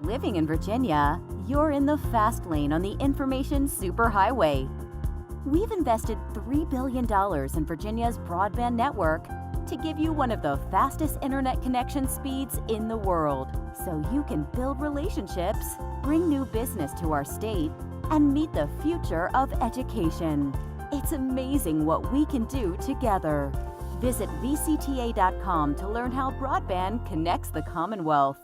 Living in Virginia, you're in the fast lane on the information superhighway. We've invested $3 billion in Virginia's broadband network to give you one of the fastest internet connection speeds in the world, so you can build relationships, bring new business to our state, and meet the future of education. It's amazing what we can do together. Visit VCTA.com to learn how broadband connects the Commonwealth.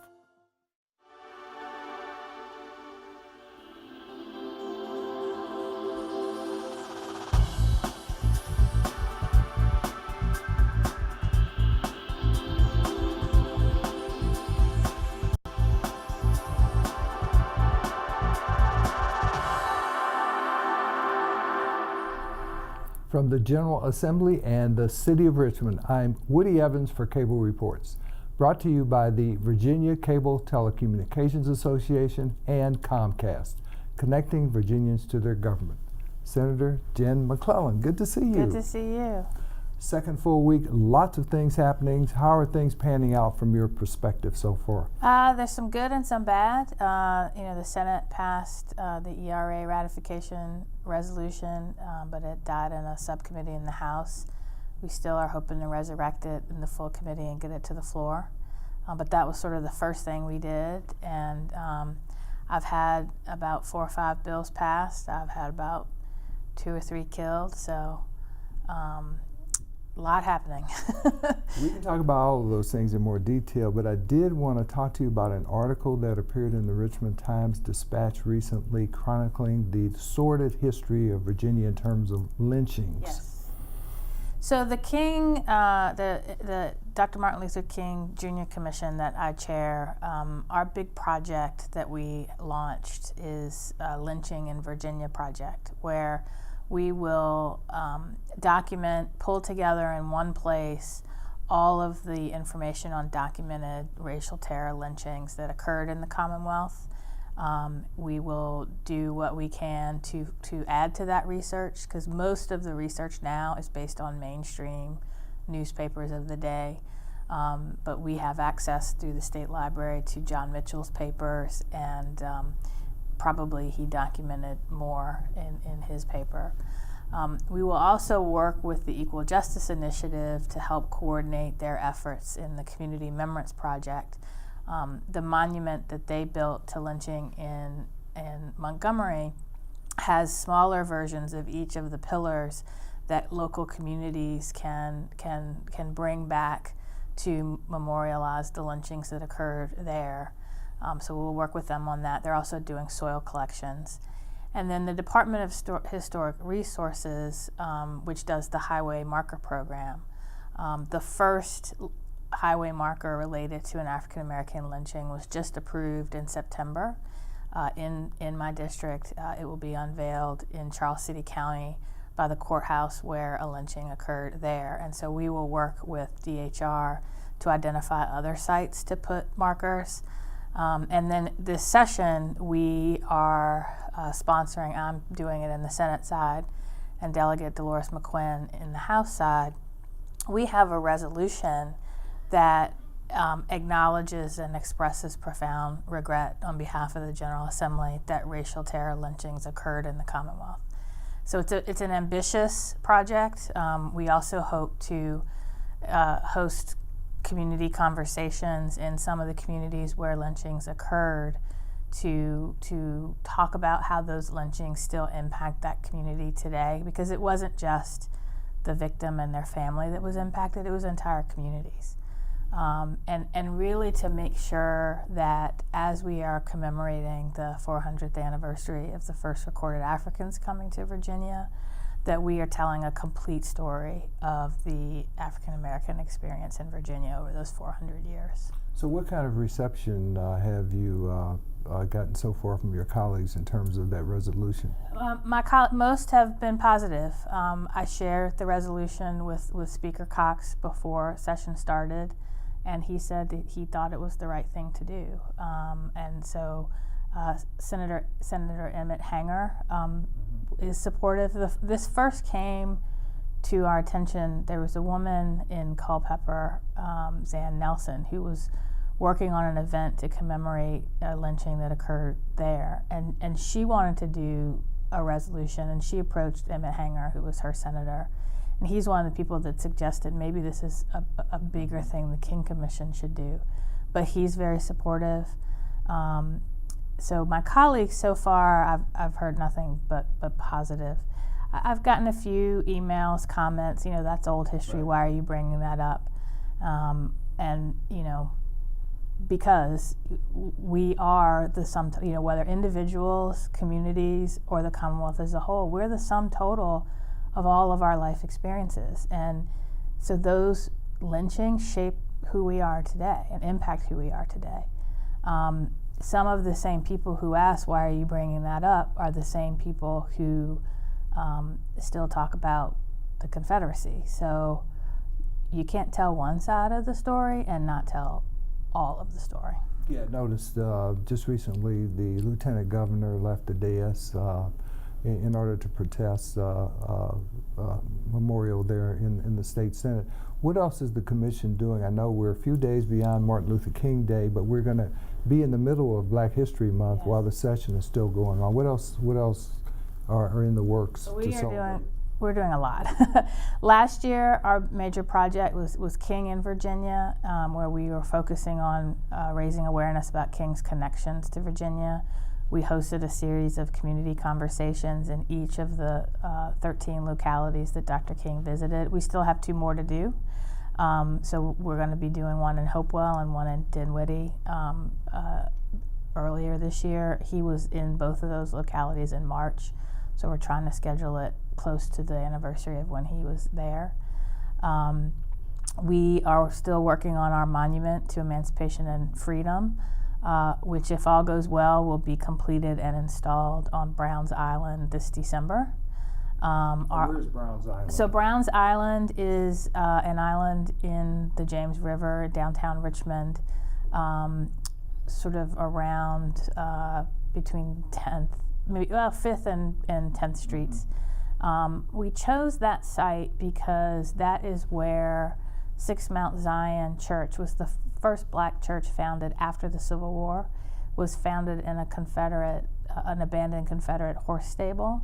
From the General Assembly and the City of Richmond, I'm Woody Evans for Cable Reports, brought to you by the Virginia Cable Telecommunications Association and Comcast, connecting Virginians to their government. Senator Jen McClellan, good to see you. Good to see you. Second full week, lots of things happening. How are things panning out from your perspective so far? There's some good and some bad. The Senate passed the ERA ratification resolution, but it died in a subcommittee in the House. We still are hoping to resurrect it in the full committee and get it to the floor. But that was sort of the first thing we did. And I've had about 4 or 5 bills passed. I've had about 2 or 3 killed. So a lot happening. We can talk about all of those things in more detail, but I did want to talk to you about an article that appeared in the Richmond Times-Dispatch recently chronicling the sordid history of Virginia in terms of lynchings. Yes. So the King, the Dr. Martin Luther King Jr. Commission that I chair, our big project that we launched is Lynching in Virginia project, where we will pull together in one place all of the information on documented racial terror lynchings that occurred in the Commonwealth. We will do what we can to add to that research, because most of the research now is based on mainstream newspapers of the day. But we have access through the State Library to John Mitchell's papers, and probably he documented more in his paper. We will also work with the Equal Justice Initiative to help coordinate their efforts in the Community Remembrance Project. The monument that they built to lynching in Montgomery has smaller versions of each of the pillars that local communities can bring back to memorialize the lynchings that occurred there. So we'll work with them on that. They're also doing soil collections. And then the Department of Historic Resources, which does the highway marker program. The first highway marker related to an African American lynching was just approved in September in my district. It will be unveiled in Charles City County by the courthouse where a lynching occurred there. And so we will work with DHR to identify other sites to put markers. And then this session we are sponsoring. I'm doing it in the Senate side, and Delegate Dolores McQuinn in the House side. We have a resolution that acknowledges and expresses profound regret on behalf of the General Assembly that racial terror lynchings occurred in the Commonwealth. So it's an ambitious project. We also hope to host community conversations in some of the communities where lynchings occurred to talk about how those lynchings still impact that community today, because it wasn't just the victim and their family that was impacted, it was entire communities. And really to make sure that as we are commemorating the 400th anniversary of the first recorded Africans coming to Virginia, that we are telling a complete story of the African American experience in Virginia over those 400 years. So what kind of reception have you gotten so far from your colleagues in terms of that resolution? Most have been positive. I shared the resolution with Speaker Cox before session started, and he said that he thought it was the right thing to do. And so Senator Emmett Hanger is supportive. This first came to our attention. There was a woman in Culpeper, Zan Nelson, who was working on an event to commemorate a lynching that occurred there. And she wanted to do a resolution, and she approached Emmett Hanger, who was her senator. And he's one of the people that suggested maybe this is a bigger thing the King Commission should do. But he's very supportive. So my colleagues so far, I've heard nothing but positive. I've gotten a few emails, comments, that's old history, Right. Why are you bringing that up? And, because we are the sum, whether individuals, communities, or the Commonwealth as a whole, we're the sum total of all of our life experiences. And so those lynchings shape who we are today and impact who we are today. Some of the same people who ask, why are you bringing that up, are the same people who still talk about the Confederacy. So you can't tell one side of the story and not tell all of the story. Yeah, I noticed just recently the lieutenant governor left the dais in order to protest memorial there in the state senate. What else is the commission doing? I know we're a few days beyond Martin Luther King Day, but we're going to be in the middle of Black History Month. Yes. While the session is still going on. What else are in the works to celebrate? We're doing a lot. Last year, our major project was King in Virginia, where we were focusing on raising awareness about King's connections to Virginia. We hosted a series of community conversations in each of the 13 localities that Dr. King visited. We still have 2 more to do. So we're going to be doing one in Hopewell and one in Dinwiddie earlier this year. He was in both of those localities in March. So we're trying to schedule it close to the anniversary of when he was there. We are still working on our monument to emancipation and freedom, which, if all goes well, will be completed and installed on Browns Island this December. Where's Browns Island? So Browns Island is an island in the James River, downtown Richmond, sort of around between 5th and 10th Streets. We chose that site because that is where Six Mount Zion Church was the first Black church founded after the Civil War, was founded in an abandoned Confederate horse stable.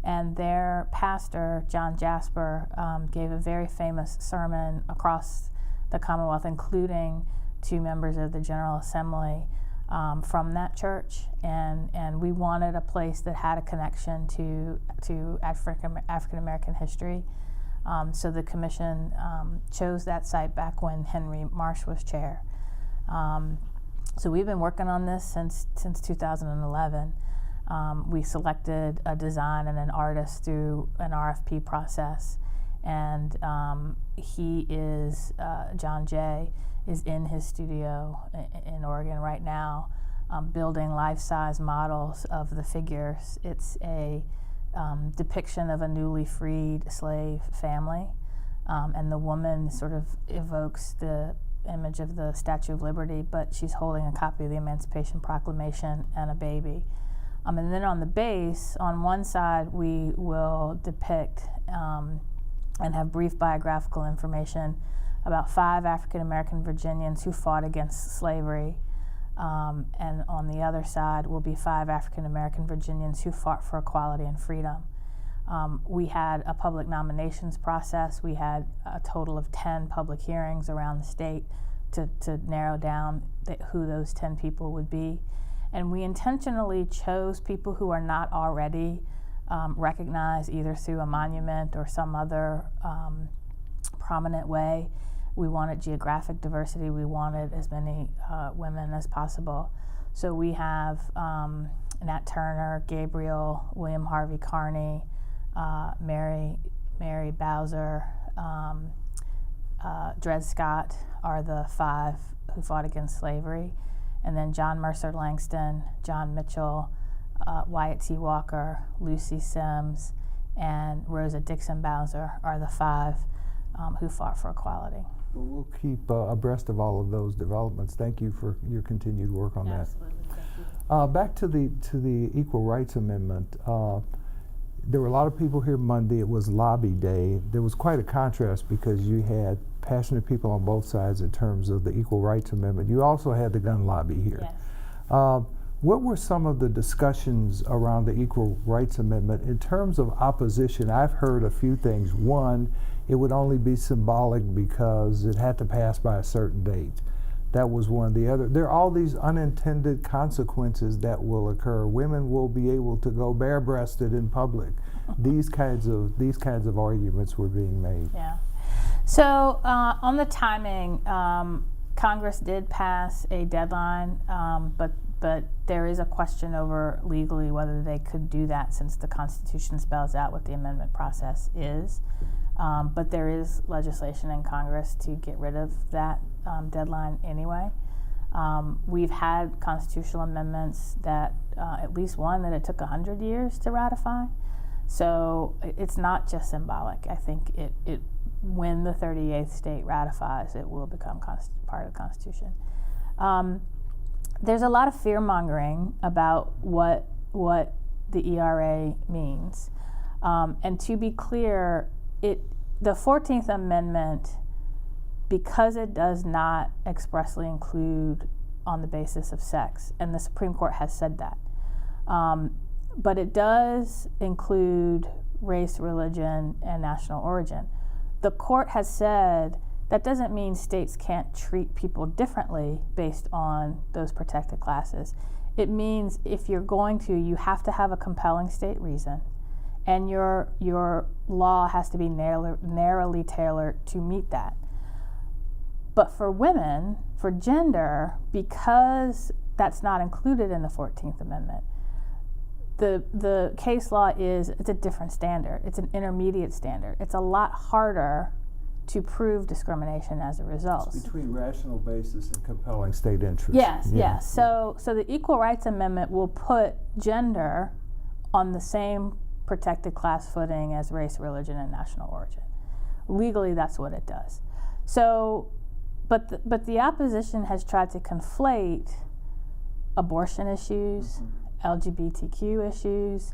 And their pastor, John Jasper, gave a very famous sermon across the Commonwealth, including 2 members of the General Assembly from that church. And we wanted a place that had a connection to African American history. So the commission chose that site back when Henry Marsh was chair. So we've been working on this since 2011. We selected a design and an artist through an RFP process, and he is, John Jay, is in his studio in Oregon right now, building life-size models of the figures. It's a depiction of a newly freed slave family, and the woman sort of evokes the image of the Statue of Liberty, but she's holding a copy of the Emancipation Proclamation and a baby. And then on the base, on one side, we will depict and have brief biographical information about 5 African American Virginians who fought against slavery. And on the other side will be 5 African American Virginians who fought for equality and freedom. We had a public nominations process. We had a total of 10 public hearings around the state to narrow down who those 10 people would be. And we intentionally chose people who are not already recognized either through a monument or some other prominent way. We wanted geographic diversity. We wanted as many women as possible. So we have Nat Turner, Gabriel, William Harvey Carney, Mary Bowser, Dred Scott are the 5 who fought against slavery. And then John Mercer Langston, John Mitchell, Wyatt T. Walker, Lucy Sims, and Rosa Dixon Bowser are the 5 who fought for equality. Well, we'll keep abreast of all of those developments. Thank you for your continued work on that. Absolutely, thank you. Back to the Equal Rights Amendment. There were a lot of people here Monday. It was lobby day. There was quite a contrast because you had passionate people on both sides in terms of the Equal Rights Amendment. You also had the gun lobby here. Yes. What were some of the discussions around the Equal Rights Amendment in terms of opposition? I've heard a few things. One, it would only be symbolic because it had to pass by a certain date. That was one. The other, there are all these unintended consequences that will occur. Women will be able to go bare-breasted in public. These kinds of arguments were being made. Yeah. So on the timing, Congress did pass a deadline, but there is a question over legally whether they could do that, since the Constitution spells out what the amendment process is. But there is legislation in Congress to get rid of that deadline anyway. We've had constitutional amendments that, at least one that it took 100 years to ratify. So it's not just symbolic. I think it when the 38th state ratifies, it will become part of the Constitution. There's a lot of fear-mongering about what the ERA means. And to be clear, the 14th Amendment, because it does not expressly include on the basis of sex, and the Supreme Court has said that, but it does include race, religion, and national origin. The court has said that doesn't mean states can't treat people differently based on those protected classes. It means if you're going to, you have to have a compelling state reason, and your law has to be narrowly tailored to meet that. But for women, for gender, because that's not included in the 14th Amendment, the case law it's a different standard. It's an intermediate standard. It's a lot harder to prove discrimination as a result. It's between rational basis and compelling state interest. Yes, yeah. Yes. So the Equal Rights Amendment will put gender on the same protected class footing as race, religion, and national origin. Legally, that's what it does. So, but the opposition has tried to conflate abortion issues, LGBTQ issues,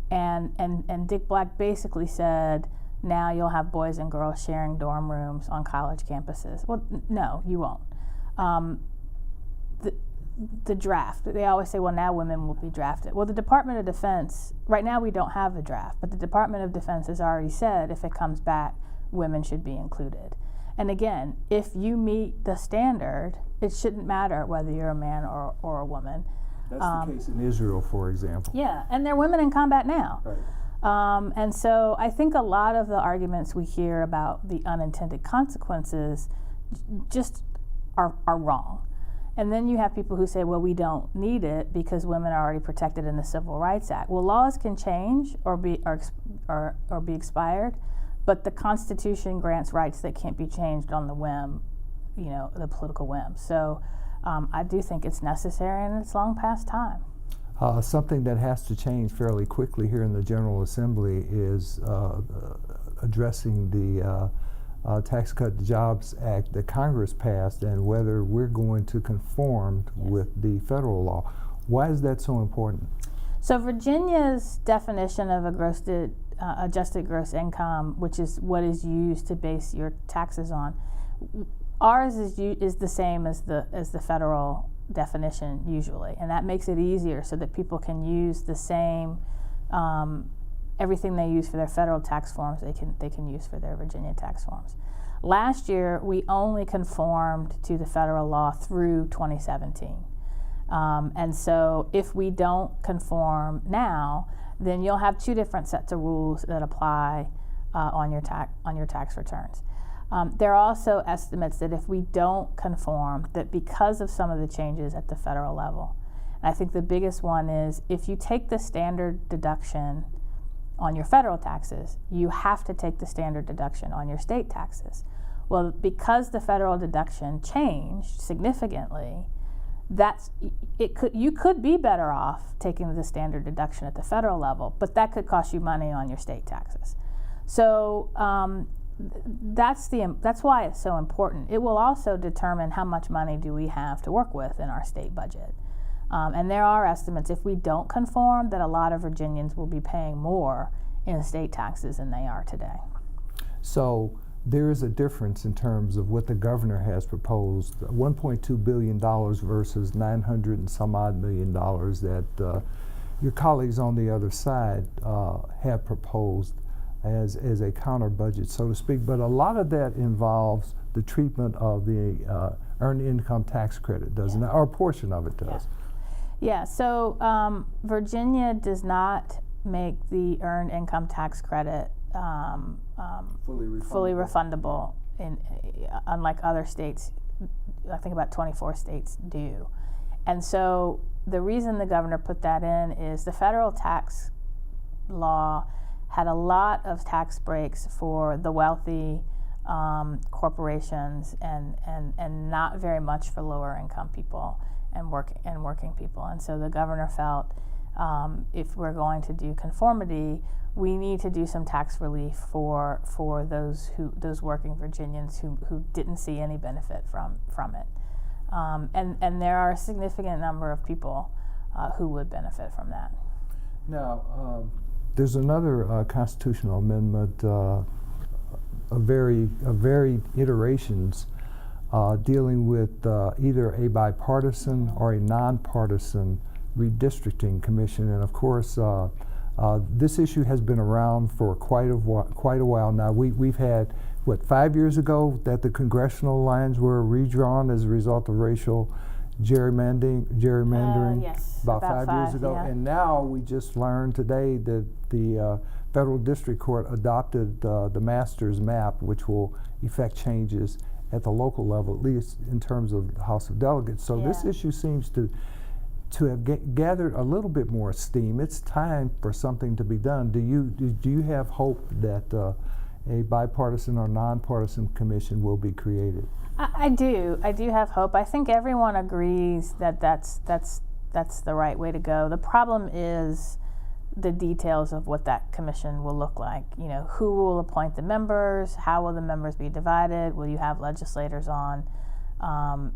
and Dick Black basically said, now you'll have boys and girls sharing dorm rooms on college campuses. Well, no, you won't. The draft, they always say, well, now women will be drafted. Well, the Department of Defense, right now we don't have a draft, but the Department of Defense has already said if it comes back, women should be included. And again, if you meet the standard, it shouldn't matter whether you're a man or a woman. That's the case in Israel, for example. Yeah, and there are women in combat now. Right. And so I think a lot of the arguments we hear about the unintended consequences just are wrong. And then you have people who say, well, we don't need it because women are already protected in the Civil Rights Act. Well, laws can change or be expired, but the Constitution grants rights that can't be changed on the whim, the political whim. So I do think it's necessary, and it's long past time. Something that has to change fairly quickly here in the General Assembly is addressing the Tax Cut Jobs Act that Congress passed, and whether we're going to conform with the federal law. Why is that so important? So Virginia's definition of adjusted gross income, which is what is used to base your taxes on, ours is the same as the federal definition usually, and that makes it easier so that people can use the same everything they use for their federal tax forms they can use for their Virginia tax forms. Last year we only conformed to the federal law through 2017, and so if we don't conform now, then you'll have two different sets of rules that apply on your tax returns. There are also estimates that if we don't conform, that because of some of the changes at the federal level, and I think the biggest one is if you take the standard deduction on your federal taxes, you have to take the standard deduction on your state taxes. Well, because the federal deduction changed significantly, you could be better off taking the standard deduction at the federal level, but that could cost you money on your state taxes. So that's why it's so important. It will also determine how much money do we have to work with in our state budget. And there are estimates, if we don't conform, that a lot of Virginians will be paying more in state taxes than they are today. So there is a difference in terms of what the governor has proposed, $1.2 billion versus $900 and some odd million that your colleagues on the other side have proposed as a counter budget, so to speak. But a lot of that involves the treatment of the earned income tax credit, doesn't it? Or a portion of it does. Yeah, so Virginia does not make the earned income tax credit fully refundable, unlike other states. I think about 24 states do. And so the reason the governor put that in is the federal tax law had a lot of tax breaks for the wealthy corporations and not very much for lower income people and working people. And so the governor felt if we're going to do conformity, we need to do some tax relief for those working Virginians who didn't see any benefit from it. And there are a significant number of people who would benefit from that. Now, there's another constitutional amendment of varied iterations dealing with either a bipartisan or a nonpartisan redistricting commission, and of course this issue has been around for quite a while now. We've had, 5 years ago that the congressional lines were redrawn as a result of racial gerrymandering Yes, about 5 years ago, yeah. and now we just learned today that the federal district court adopted the master's map, which will effect changes at the local level, at least in terms of the House of Delegates. So this issue seems to have gathered a little bit more steam. It's time for something to be done. Do you have hope that a bipartisan or nonpartisan commission will be created? I do have hope. I think everyone agrees that that's the right way to go. The problem is the details of what that commission will look like. You know, who will appoint the members? How will the members be divided? Will you have legislators on?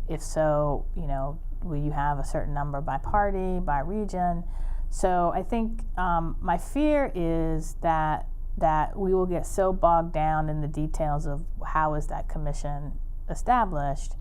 If so, you know, will you have a certain number by party, by region? So I think my fear is that we will get so bogged down in the details of how is that commission established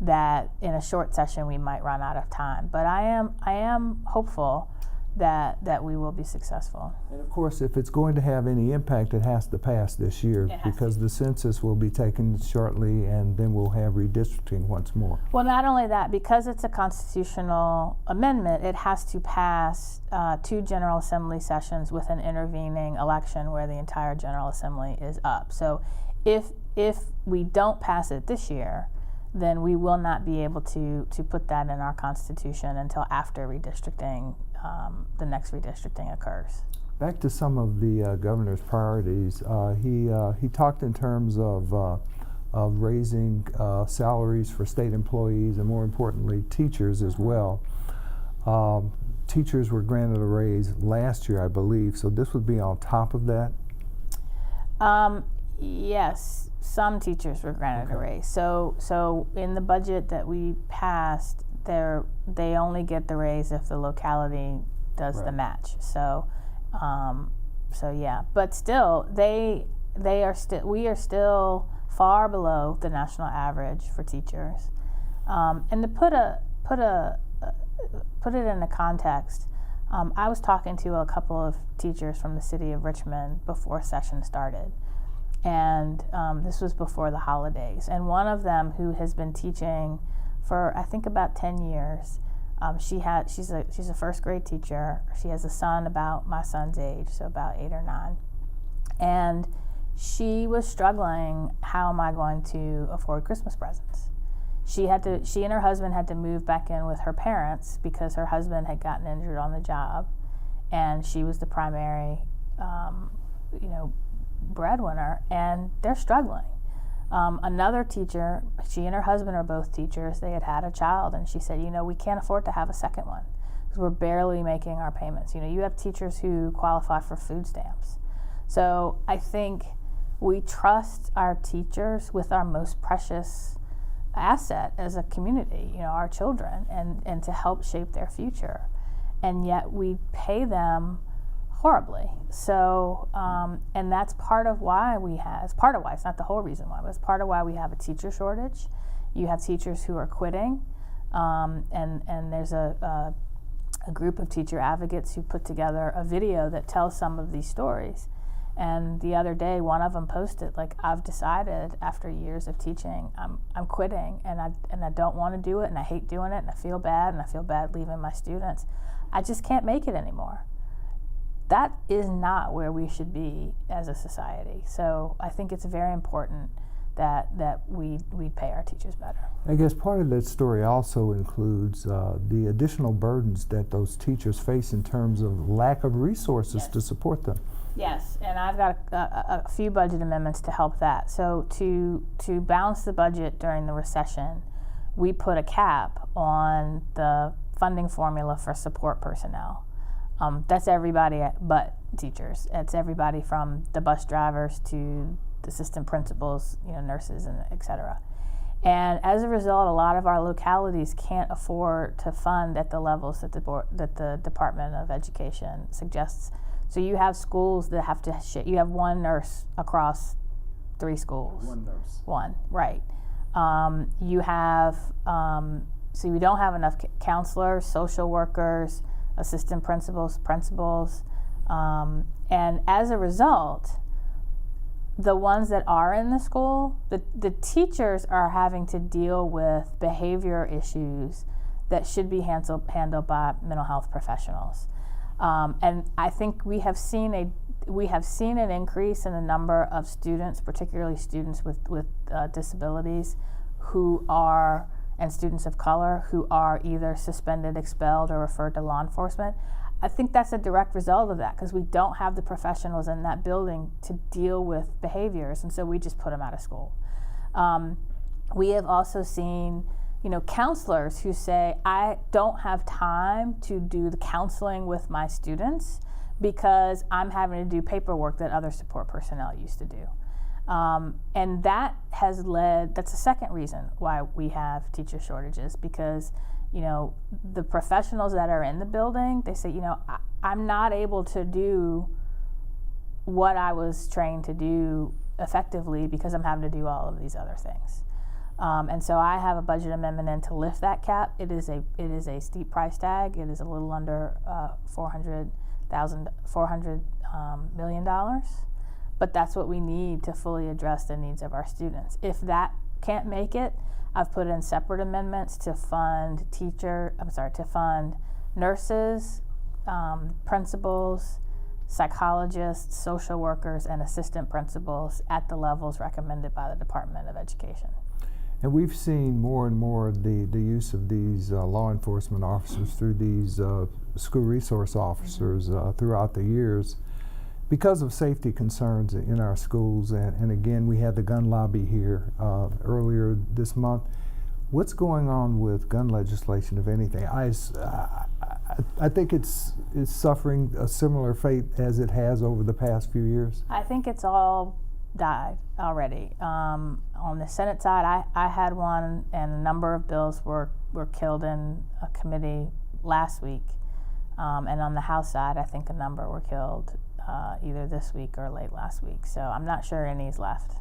that in a short session we might run out of time. But I am hopeful that we will be successful. And of course, if it's going to have any impact, it has to pass this year because the census will be taken shortly, and then we'll have redistricting once more. Well, not only that, because it's a constitutional amendment, it has to pass 2 General Assembly sessions with an intervening election where the entire General Assembly is up. So if we don't pass it this year, then we will not be able to put that in our Constitution until after redistricting, the next redistricting occurs. Back to some of the governor's priorities, he talked in terms of raising salaries for state employees and, more importantly, teachers as well. Teachers were granted a raise last year, I believe, so this would be on top of that? Yes, some teachers were granted a raise. So in the budget that we passed, they only get the raise if the locality does the match. So yeah, but still, we are still far below the national average for teachers. And to put it in a context, I was talking to a couple of teachers from the city of Richmond before session started. And this was before the holidays. And one of them, who has been teaching for I think about 10 years, she's a first grade teacher. She has a son about my son's age, so about 8 or 9. And she was struggling. How am I going to afford Christmas presents? She and her husband had to move back in with her parents because her husband had gotten injured on the job, and she was the primary, breadwinner, and they're struggling. Another teacher, she and her husband are both teachers. They had a child, and she said, we can't afford to have a second one because we're barely making our payments. You have teachers who qualify for food stamps. So I think we trust our teachers with our most precious asset as a community, our children, and to help shape their future. And yet we pay them horribly. So, and that's part of why it's part of why, it's not the whole reason why, but it's part of why we have a teacher shortage. You have teachers who are quitting, and there's a group of teacher advocates who put together a video that tells some of these stories. And the other day, one of them posted, like, I've decided after years of teaching, I'm quitting, and I don't want to do it, and I hate doing it, and I feel bad leaving my students. I just can't make it anymore. That is not where we should be as a society. So I think it's very important that we pay our teachers better. I guess part of that story also includes the additional burdens that those teachers face in terms of lack of resources to support them. Yes, and I've got a few budget amendments to help that. So to balance the budget during the recession, we put a cap on the funding formula for support personnel. That's everybody but teachers. It's everybody from the bus drivers to the assistant principals, nurses, and et cetera. And as a result, a lot of our localities can't afford to fund at the levels that the Department of Education suggests. So you have schools that have to you have one nurse across 3 schools. One nurse. One, right. You have, so we don't have enough counselors, social workers, assistant principals, and as a result, the ones that are in the school, the teachers are having to deal with behavior issues that should be handled by mental health professionals. And I think we have seen an increase in the number of students, particularly students with disabilities, and students of color who are either suspended, expelled, or referred to law enforcement. I think that's a direct result of that, because we don't have the professionals in that building to deal with behaviors, and so we just put them out of school. We have also seen counselors who say, I don't have time to do the counseling with my students because I'm having to do paperwork that other support personnel used to do. And that's the second reason why we have teacher shortages, because the professionals that are in the building, they say, I'm not able to do what I was trained to do effectively because I'm having to do all of these other things. And so I have a budget amendment in to lift that cap. It is a steep price tag. It is a little under $400 million. But that's what we need to fully address the needs of our students. If that can't make it, I've put in separate amendments to fund nurses, principals, psychologists, social workers, and assistant principals at the levels recommended by the Department of Education. And we've seen more and more the use of these law enforcement officers through these school resource officers throughout the years, because of safety concerns in our schools. And again, we had the gun lobby here earlier this month. What's going on with gun legislation, if anything? I think it's suffering a similar fate as it has over the past few years. I think it's all died already. On the Senate side, I had one, and a number of bills were killed in a committee last week. And on the House side, I think a number were killed either this week or late last week. So I'm not sure any's left.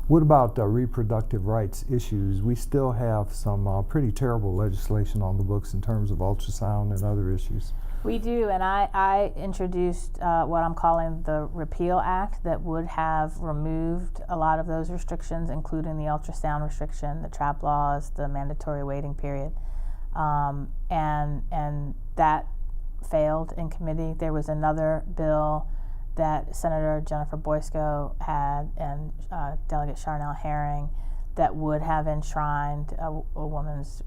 What about reproductive rights issues? We still have some pretty terrible legislation on the books in terms of ultrasound and other issues. We do, and I introduced what I'm calling the Repeal Act that would have removed a lot of those restrictions, including the ultrasound restriction, the trap laws, the mandatory waiting period, and that failed in committee. There was another bill that Senator Jennifer Boysko had and Delegate Charnel Herring that would have enshrined a woman's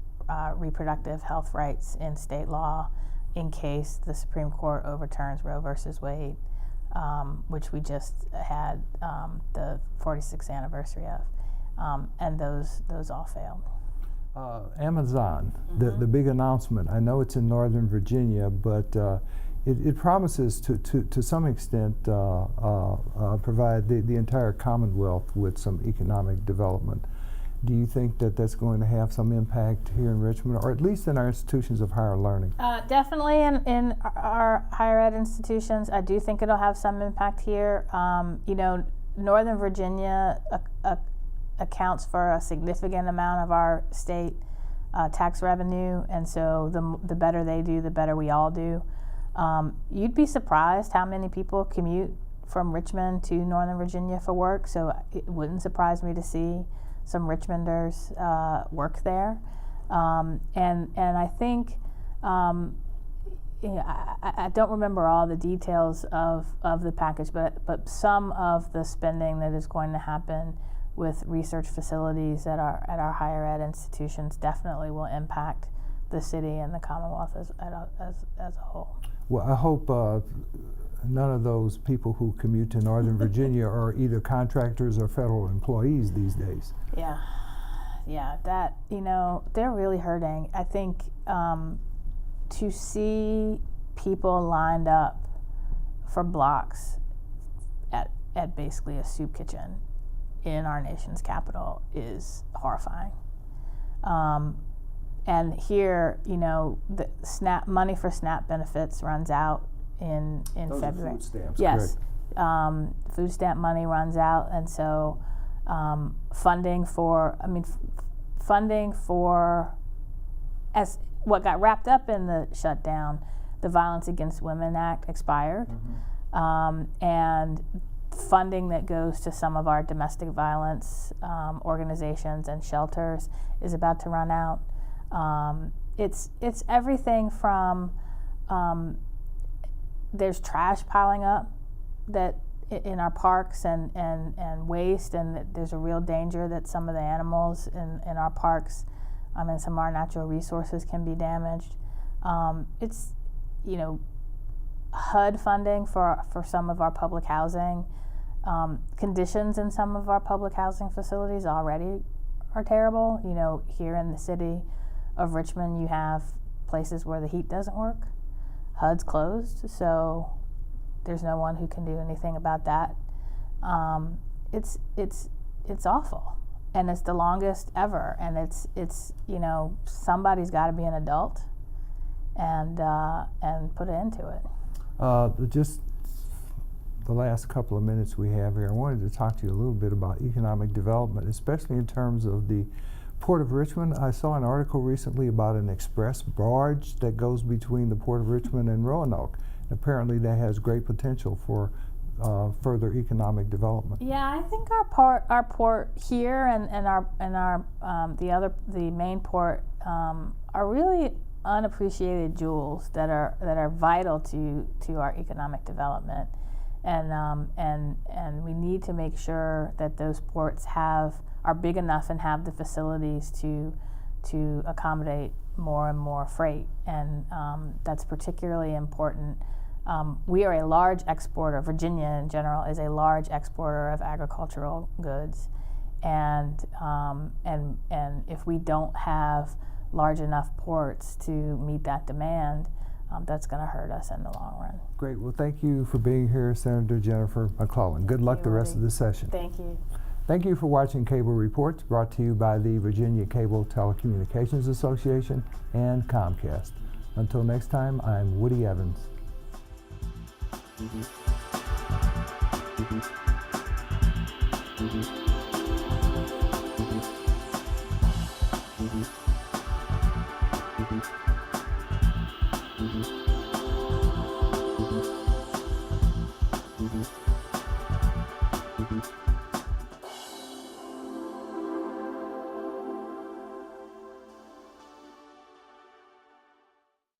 reproductive health rights in state law in case the Supreme Court overturns Roe versus Wade, which we just had the 46th anniversary of, and those all failed. Amazon, the big announcement. I know it's in Northern Virginia, but it promises to some extent provide the entire Commonwealth with some economic development. Do you think that that's going to have some impact here in Richmond, or at least in our institutions of higher learning? Definitely in our higher ed institutions. I do think it'll have some impact here. Northern Virginia accounts for a significant amount of our state tax revenue, and so the better they do, the better we all do. You'd be surprised how many people commute from Richmond to Northern Virginia for work, so it wouldn't surprise me to see some Richmonders work there. And I think, I don't remember all the details of the package, but some of the spending that is going to happen with research facilities at our higher ed institutions definitely will impact the city and the Commonwealth as a whole. Well, I hope none of those people who commute to Northern Virginia are either contractors or federal employees these days. Yeah, that, they're really hurting. I think to see people lined up for blocks at basically a soup kitchen in our nation's capital is horrifying. And here, the money for SNAP benefits runs out in Those February. Are food stamps, yes, food stamp money runs out, and so funding for as what got wrapped up in the shutdown, the Violence Against Women Act expired, and funding that goes to some of our domestic violence organizations and shelters is about to run out. It's everything from there's trash piling up that in our parks and waste, and that there's a real danger that some of the animals in our parks and some of our natural resources can be damaged. It's HUD funding for some of our public housing. Conditions in some of our public housing facilities already are terrible. Here in the city of Richmond, you have places where the heat doesn't work. HUD's closed, so there's no one who can do anything about that. It's awful, and it's the longest ever. And it's somebody's got to be an adult and put an end to it. Just the last couple of minutes we have here, I wanted to talk to you a little bit about economic development, especially in terms of the Port of Richmond. I saw an article recently about an express barge that goes between the Port of Richmond and Roanoke. Apparently that has great potential for further economic development. Yeah, I think our port here and our the main port are really unappreciated jewels that are vital to our economic development, and we need to make sure that those ports are big enough and have the facilities to accommodate more and more freight, and that's particularly important. We are a large exporter. Virginia in general is a large exporter of agricultural goods, and if we don't have large enough ports to meet that demand, that's going to hurt us in the long run. Great. Well, thank you for being here, Senator Jennifer McClellan. Good luck the rest of the session. Thank you. Thank you for watching Cable Reports, brought to you by the Virginia Cable Telecommunications Association and Comcast. Until next time, I'm Woody Evans. Mm-hmm.